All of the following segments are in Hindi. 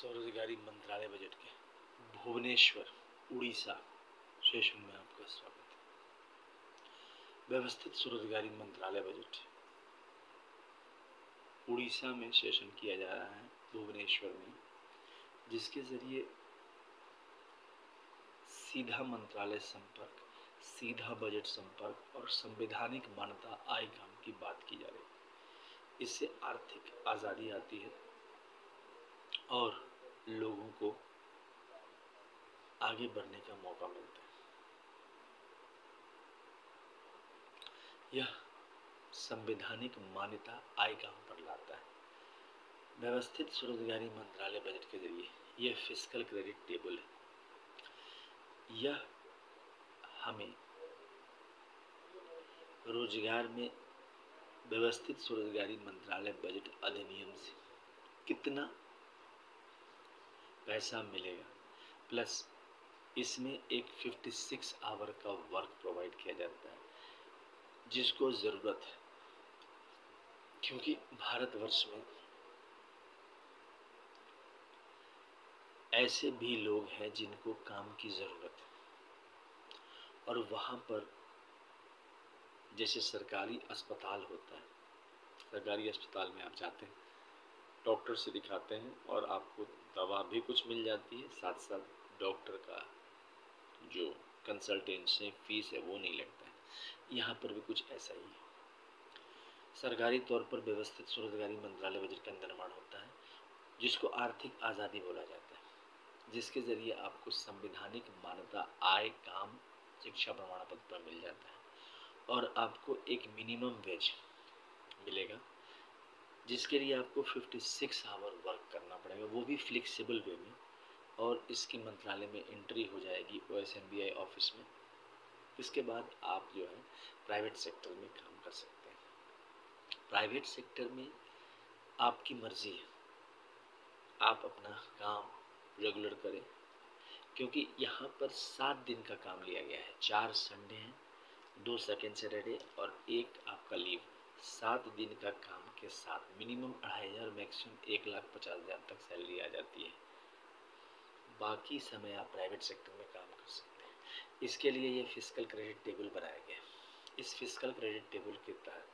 स्वरोजगारी मंत्रालय बजट के भुवनेश्वर उड़ीसा सेशन में आपका स्वागत है। व्यवस्थित स्वरोजगारी मंत्रालय बजट उड़ीसा में सेशन किया जा रहा है भुवनेश्वर में, जिसके जरिए सीधा मंत्रालय संपर्क, सीधा बजट संपर्क और संवैधानिक मान्यता आय काम की बात की जा रही है। इससे आर्थिक आज़ादी आती है और लोगों को आगे बढ़ने का मौका मिलता है। यह संवैधानिक मान्यता आय काम पर लाता है। व्यवस्थित स्वरोजगारी मंत्रालय बजट के जरिए यह फिस्कल क्रेडिट टेबल है। यह हमें रोजगार में व्यवस्थित स्वरोजगारी मंत्रालय बजट अधिनियम से कितना पैसा मिलेगा, प्लस इसमें एक 56 आवर का वर्क प्रोवाइड किया जाता है जिसको ज़रूरत है, क्योंकि भारतवर्ष में ऐसे भी लोग हैं जिनको काम की ज़रूरत है और वहाँ पर जैसे सरकारी अस्पताल होता है, सरकारी अस्पताल में आप जाते हैं, डॉक्टर से दिखाते हैं और आपको दवा भी कुछ मिल जाती है, साथ साथ डॉक्टर का जो कंसल्टेंसी फीस है वो नहीं लगता है। यहाँ पर भी कुछ ऐसा ही है। सरकारी तौर पर व्यवस्थित स्वरोजगारी मंत्रालय बजट का निर्माण होता है जिसको आर्थिक आज़ादी बोला जाता है, जिसके जरिए आपको संवैधानिक मान्यता आय काम शिक्षा प्रमाण पत्र पर मिल जाता है और आपको एक मिनिमम वेज मिलेगा जिसके लिए आपको 56 आवर वर्क करना पड़ेगा, वो भी फ्लेक्सिबल वे में, और इसकी मंत्रालय में एंट्री हो जाएगी OSMBI ऑफिस में। इसके बाद आप जो है प्राइवेट सेक्टर में काम कर सकते हैं। प्राइवेट सेक्टर में आपकी मर्जी है, आप अपना काम रेगुलर करें, क्योंकि यहाँ पर 7 दिन का काम लिया गया है। 4 संडे हैं, 2 सेकेंड सैटरडे और 1 आपका लीव। 7 दिन का काम के साथ मिनिमम 2500, मैक्सिमम 1,50,000 तक सैलरी आ जाती है। बाकी समय आप प्राइवेट सेक्टर में काम कर सकते हैं। इसके लिए ये फिस्कल क्रेडिट टेबल बनाया गया है। इस फिस्कल क्रेडिट टेबल के तहत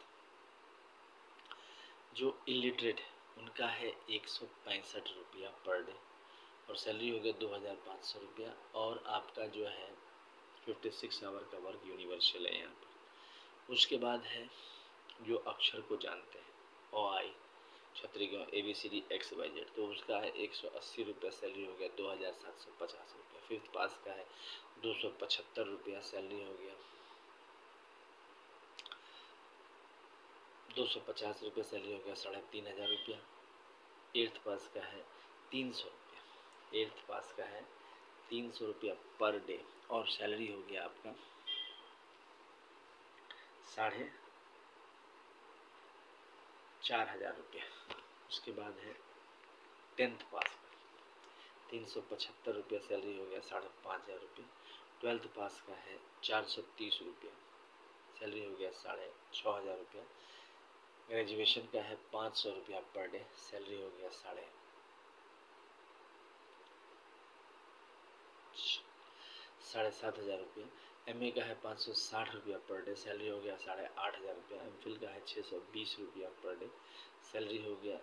जो इलिटरेट है उनका है 165 रुपया पर डे और सैलरी हो गया 2,500 रुपया, और आपका जो है 56 आवर का वर्क यूनिवर्सल है यहाँ पर। उसके बाद है जो अक्षर को जानते हैं, OI क्षत्रिय ABCD XYZ, तो उसका है 180 रुपया, सैलरी हो गया 2,750 रुपया। 5th पास का है 275 रुपया, सैलरी हो गया 250 रुपया, सैलरी हो गया 3,500 रुपया। 8th पास का है 300 रुपया, 8th पास का है 300 रुपया पर डे और सैलरी हो गया आपका 4,500 रुपया। उसके बाद है 10th पास का 375 रुपया, सैलरी हो गया 5,500 रुपया। 12th पास का है 430 रुपया, सैलरी हो गया 6,500 रुपया। ग्रेजुएशन का है 500 रुपया पर डे, सैलरी हो गया 7,500 रुपया। MA का है 560 रुपया पर डे, सैलरी हो गया 8,500 रुपया। MPhil का है 620 रुपया पर डे, सैलरी हो गया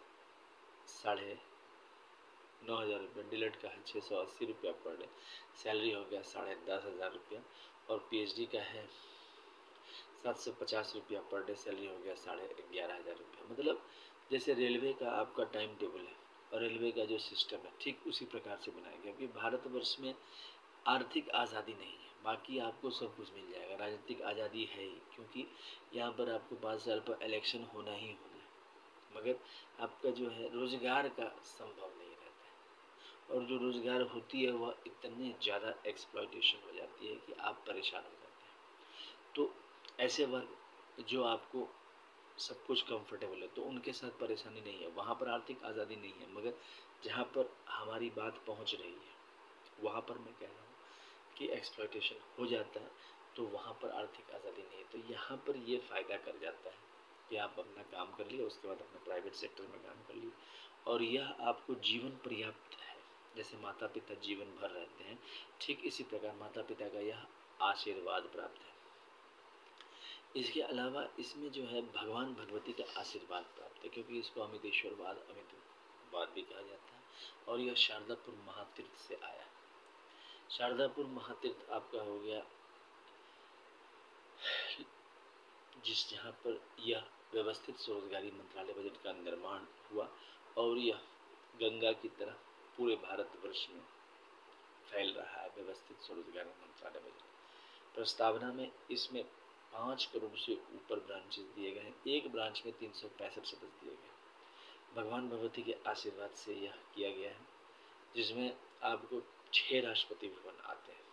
9,500 रुपया। डिलेट का है 680 रुपया पर डे, सैलरी हो गया 10,500 रुपया। और PhD का है 750 रुपया पर डे, सैलरी हो गया 11,500 रुपया। मतलब जैसे रेलवे का आपका टाइम टेबल है और रेलवे का जो सिस्टम है ठीक उसी प्रकार से बनाया गया, क्योंकि भारतवर्ष में आर्थिक आज़ादी नहीं है, बाकी आपको सब कुछ मिल जाएगा। राजनीतिक आज़ादी है ही, क्योंकि यहाँ पर आपको 5 साल पर इलेक्शन होना ही होना है, मगर आपका जो है रोज़गार का संभव नहीं रहता है, और जो रोज़गार होती है वह इतनी ज़्यादा एक्सप्लॉयटेशन हो जाती है कि आप परेशान हो जाते हैं। तो ऐसे वर्ग जो आपको सब कुछ कंफर्टेबल है तो उनके साथ परेशानी नहीं है, वहाँ पर आर्थिक आज़ादी नहीं है। मगर जहाँ पर हमारी बात पहुँच रही है वहाँ पर मैं कह रहा हूँ कि एक्सप्लॉयटेशन हो जाता है, तो वहाँ पर आर्थिक आज़ादी नहीं है। तो यहाँ पर ये फ़ायदा कर जाता है कि आप अपना काम कर लिए, उसके बाद अपने प्राइवेट सेक्टर में काम कर लिए, और यह आपको जीवन पर्याप्त है। जैसे माता पिता जीवन भर रहते हैं, ठीक इसी प्रकार माता पिता का यह आशीर्वाद प्राप्त है। इसके अलावा इसमें जो है भगवान भगवती का आशीर्वाद प्राप्त है, क्योंकि इसको अमितेश्वरवाद अमितवाद भी कहा जाता है। और यह शारदापुर महातीर्थ से आया। शारदापुर महातीर्थ आपका हो गया जहाँ पर यह व्यवस्थित स्वरोजगारी मंत्रालय बजट का निर्माण हुआ और यह गंगा की तरह पूरे भारतवर्ष में फैल रहा है। व्यवस्थित स्वरोजगारी मंत्रालय बजट प्रस्तावना में इसमें 5 करोड़ से ऊपर ब्रांचेस दिए गए हैं। एक ब्रांच में 365 सदस्य दिए गए। भगवान भगवती के आशीर्वाद से यह किया गया है, जिसमें आपको 6 राष्ट्रपति भवन आते हैं।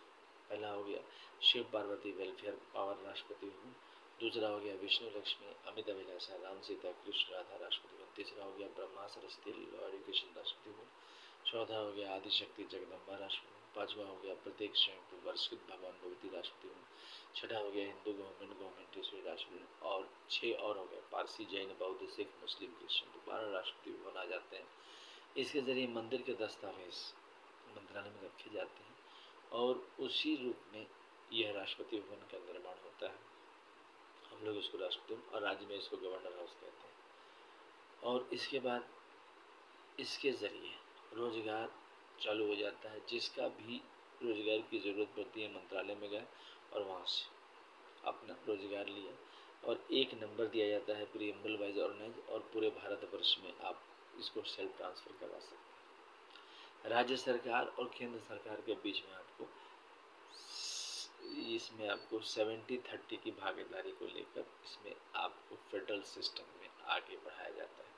पहला हो गया शिव पार्वती वेलफेयर पावर राष्ट्रपति भवन, दूसरा हो गया विष्णु लक्ष्मी अमित अभिलाषा राम सीता कृष्ण राधा राष्ट्रपति भवन, तीसरा हो गया ब्रह्मा सरस्वती लॉ एजुकेशन राष्ट्रपति भवन, चौथा हो गया आदिशक्ति जगदम्बा राष्ट्रपति भवन, पांचवा हो गया प्रत्येक संयुक्त वर्षित भगवान भगवती राष्ट्रपति भवन, छठा हो गया हिंदू गवर्नमेंट राष्ट्रपति भवन और 6 और हो गया पारसी जैन बौद्ध सिख मुस्लिम क्रिश्चियन। तो 12 राष्ट्रपति भवन आ जाते हैं। इसके जरिए मंदिर के दस्तावेज मंत्रालय में रखे जाते हैं और उसी रूप में यह राष्ट्रपति भवन का निर्माण होता है। हम लोग इसको राष्ट्रपति भवन और राज्य में इसको गवर्नर हाउस कहते हैं। और इसके बाद इसके ज़रिए रोजगार चालू हो जाता है। जिसका भी रोजगार की ज़रूरत पड़ती है मंत्रालय में गए और वहाँ से अपना रोजगार लिया और एक नंबर दिया जाता है प्रीएम्बल वाइज ऑर्गेनाइज और पूरे भारतवर्ष में आप इसको सेल्फ ट्रांसफ़र करवा सकते हैं। राज्य सरकार और केंद्र सरकार के बीच में आपको इसमें आपको 70-30 की भागीदारी को लेकर इसमें आपको फेडरल सिस्टम में आगे बढ़ाया जाता है।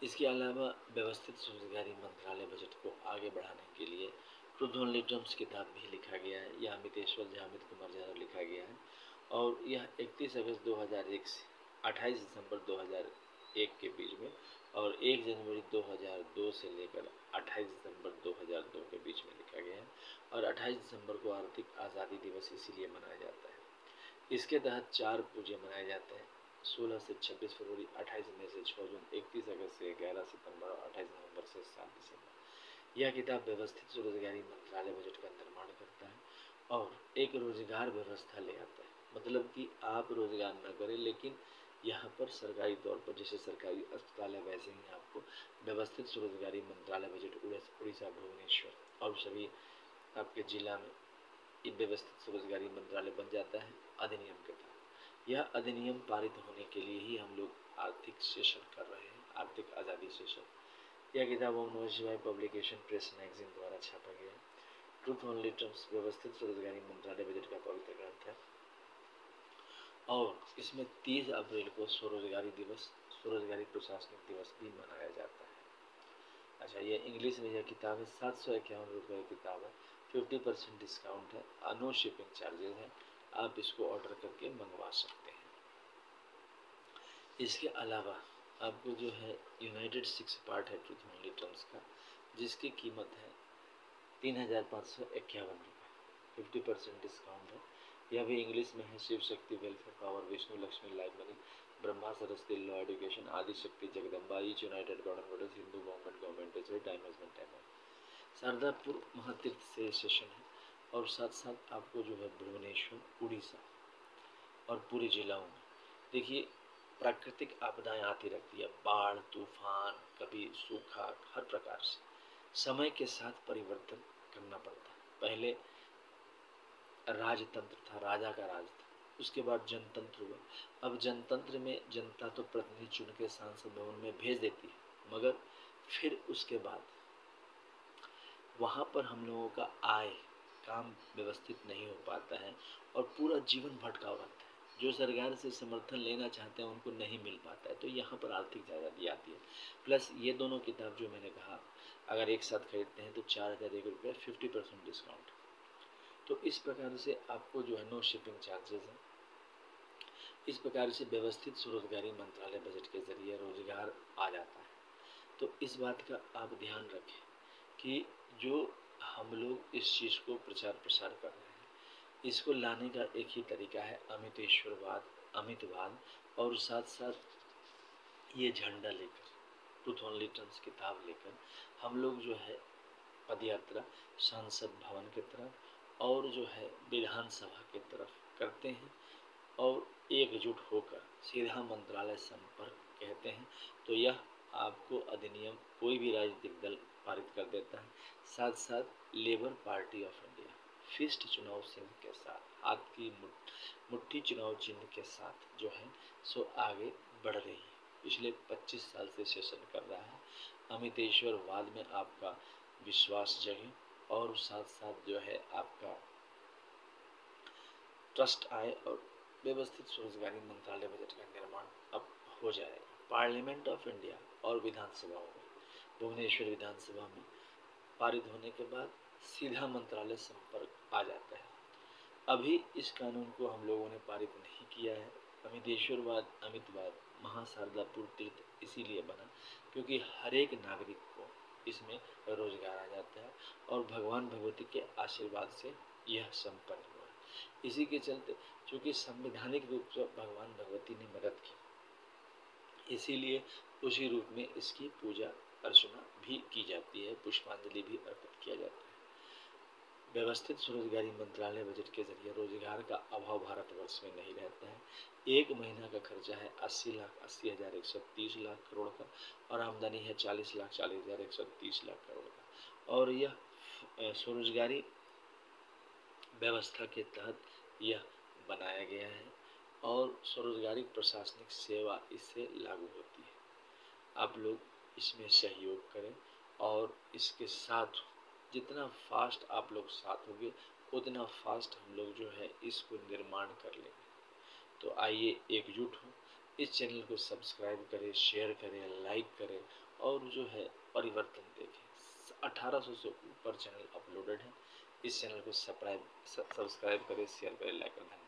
इसके अलावा व्यवस्थित स्वरोजगारी मंत्रालय बजट को आगे बढ़ाने के लिए ट्रुथ ओनली टर्म्स किताब भी लिखा गया है। यह अमितेश्वर झा अमित कुमार झा द्वारा लिखा गया है और यह 31 अगस्त 2001 से 28 दिसंबर 2001 के बीच में और 1 जनवरी 2002 से लेकर 28 दिसंबर 2002 के बीच में लिखा गया है। और 28 दिसंबर को आर्थिक आज़ादी दिवस इसीलिए मनाया जाता है। इसके तहत 4 पूजे मनाए जाते हैं, 16 से 26 फरवरी, 28 मई से 6 जून, 31 अगस्त से 11 सितंबर और 28 नवंबर से 7 दिसंबर। यह किताब व्यवस्थित स्वरोजगारी मंत्रालय बजट का निर्माण करता है और एक रोजगार व्यवस्था ले आता है। मतलब कि आप रोजगार न करें, लेकिन यहाँ पर सरकारी तौर पर जैसे सरकारी अस्पताल है वैसे ही आपको व्यवस्थित स्वरोजगारी मंत्रालय बजट उड़ीसा भुवनेश्वर और सभी आपके जिला में व्यवस्थित स्वरोजगारी मंत्रालय बन जाता है अधिनियम के तहत। यह अधिनियम पारित होने के लिए ही हम लोग आर्थिक सेशन कर रहे हैं, आर्थिक आज़ादी सेशन। यह किताब ओम नमः शिवाय पब्लिकेशन प्रेस मैगजीन द्वारा छापा गया है। ट्रुथ ओनली टर्म्स व्यवस्थित स्वरोजगारी मंत्रालय बजट का पवित्र ग्रंथ है और इसमें 30 अप्रैल को स्वरोजगारी दिवस, स्वरोजगारी प्रशासनिक दिवस भी मनाया जाता है। अच्छा, ये इंग्लिश में यह किताब है, 751 रुपये की किताब है, 50% डिस्काउंट है, नो शिपिंग चार्जेस है। आप इसको ऑर्डर करके मंगवा सकते हैं। इसके अलावा आपको जो है यूनाइटेड 6 पार्ट है ट्रुथ ओनली टर्म्स का, जिसकी कीमत है 3551 रुपये, 50% डिस्काउंट है। यह भी इंग्लिश में है। Shiva Shakti welfare power, Vishnu Lakshmi live money, Brahma Saraswati law education, Adishakti Jagadamba, each united government, Hindu government time management time. Sharadapur महातीर्थ से सेशन है और साथ साथ आपको जो है भुवनेश्वर उड़ीसा और पूरे जिलाओं में देखिए प्राकृतिक आपदाएं आती रहती है, बाढ़ तूफान कभी सूखा, हर प्रकार से समय के साथ परिवर्तन करना पड़ता है। पहले राजतंत्र था, राजा का राज था, उसके बाद जनतंत्र हुआ। अब जनतंत्र में जनता तो प्रतिनिधि चुन के सांसद भवन में भेज देती है, मगर फिर उसके बाद वहाँ पर हम लोगों का आय काम व्यवस्थित नहीं हो पाता है और पूरा जीवन भटकाव रहता है। जो सरकार से समर्थन लेना चाहते हैं उनको नहीं मिल पाता है, तो यहाँ पर आर्थिक आज़ादी आती है। प्लस ये दोनों किताब जो मैंने कहा अगर एक साथ खरीदते हैं तो 4001 रुपये 50% डिस्काउंट। तो इस प्रकार से आपको जो है नो शिपिंग चार्जेस है। इस प्रकार से व्यवस्थित स्वरोजगारी मंत्रालय बजट के जरिए रोजगार आ जाता है। तो इस बात का आप ध्यान रखें कि जो हम लोग इस चीज़ को प्रचार प्रसार कर रहे हैं, इसको लाने का एक ही तरीका है अमितेश्वरवाद, अमितवाद और साथ साथ ये झंडा लेकर ट्रूथ ओनली टर्न्स किताब लेकर हम लोग जो है पदयात्रा संसद भवन की तरफ और जो है विधानसभा की तरफ करते हैं और एकजुट होकर सीधा मंत्रालय संपर्क कहते हैं। तो यह आपको अधिनियम कोई भी राजनीतिक दल पारित कर देता है। साथ साथ Labour Party of India fist चुनाव चिन्ह के साथ, हाथ की मुट्ठी चुनाव चिन्ह के साथ जो है सो आगे बढ़ रही है। पिछले 25 साल से शासन कर रहा है। अमितेश्वरवाद में आपका विश्वास जगे और साथ साथ जो है आपका ट्रस्ट आए और व्यवस्थित स्वरोजगारी मंत्रालय बजट का निर्माण अब हो जाएगा। पार्लियामेंट ऑफ इंडिया और विधानसभाओं में भुवनेश्वर विधानसभा में पारित होने के बाद सीधा मंत्रालय संपर्क आ जाता है। अभी इस कानून को हम लोगों ने पारित नहीं किया है। अमितेश्वरवाद अमितवाद महाशारदापुर तीर्थ इसीलिए बना क्योंकि हर एक नागरिक को इसमें रोजगार आ जाता है और भगवान भगवती के आशीर्वाद से यह संपन्न हुआ। इसी के चलते चूँकि संवैधानिक रूप से भगवान भगवती ने मदद की, इसीलिए उसी रूप में इसकी पूजा अर्चना भी की जाती है, पुष्पांजलि भी अर्पित किया जाता है। व्यवस्थित स्वरोजगारी मंत्रालय बजट के जरिए रोजगार का अभाव भारतवर्ष में नहीं रहता है। एक महीना का खर्चा है 80,80,130 लाख करोड़ का और आमदनी है 40,40,130 लाख करोड़ का। और यह स्वरोजगारी व्यवस्था के तहत यह बनाया गया है और स्वरोजगारी प्रशासनिक सेवा इससे लागू होती है। आप लोग इसमें सहयोग करें और इसके साथ जितना फास्ट आप लोग साथ होंगे उतना फास्ट हम लोग जो है इसको निर्माण कर लेंगे। तो आइए एकजुट हो, इस चैनल को सब्सक्राइब करें, शेयर करें, लाइक करें और जो है परिवर्तन देखें। 1800 से ऊपर चैनल अपलोडेड है। इस चैनल को सब्सक्राइब करें, शेयर करें, लाइक करें।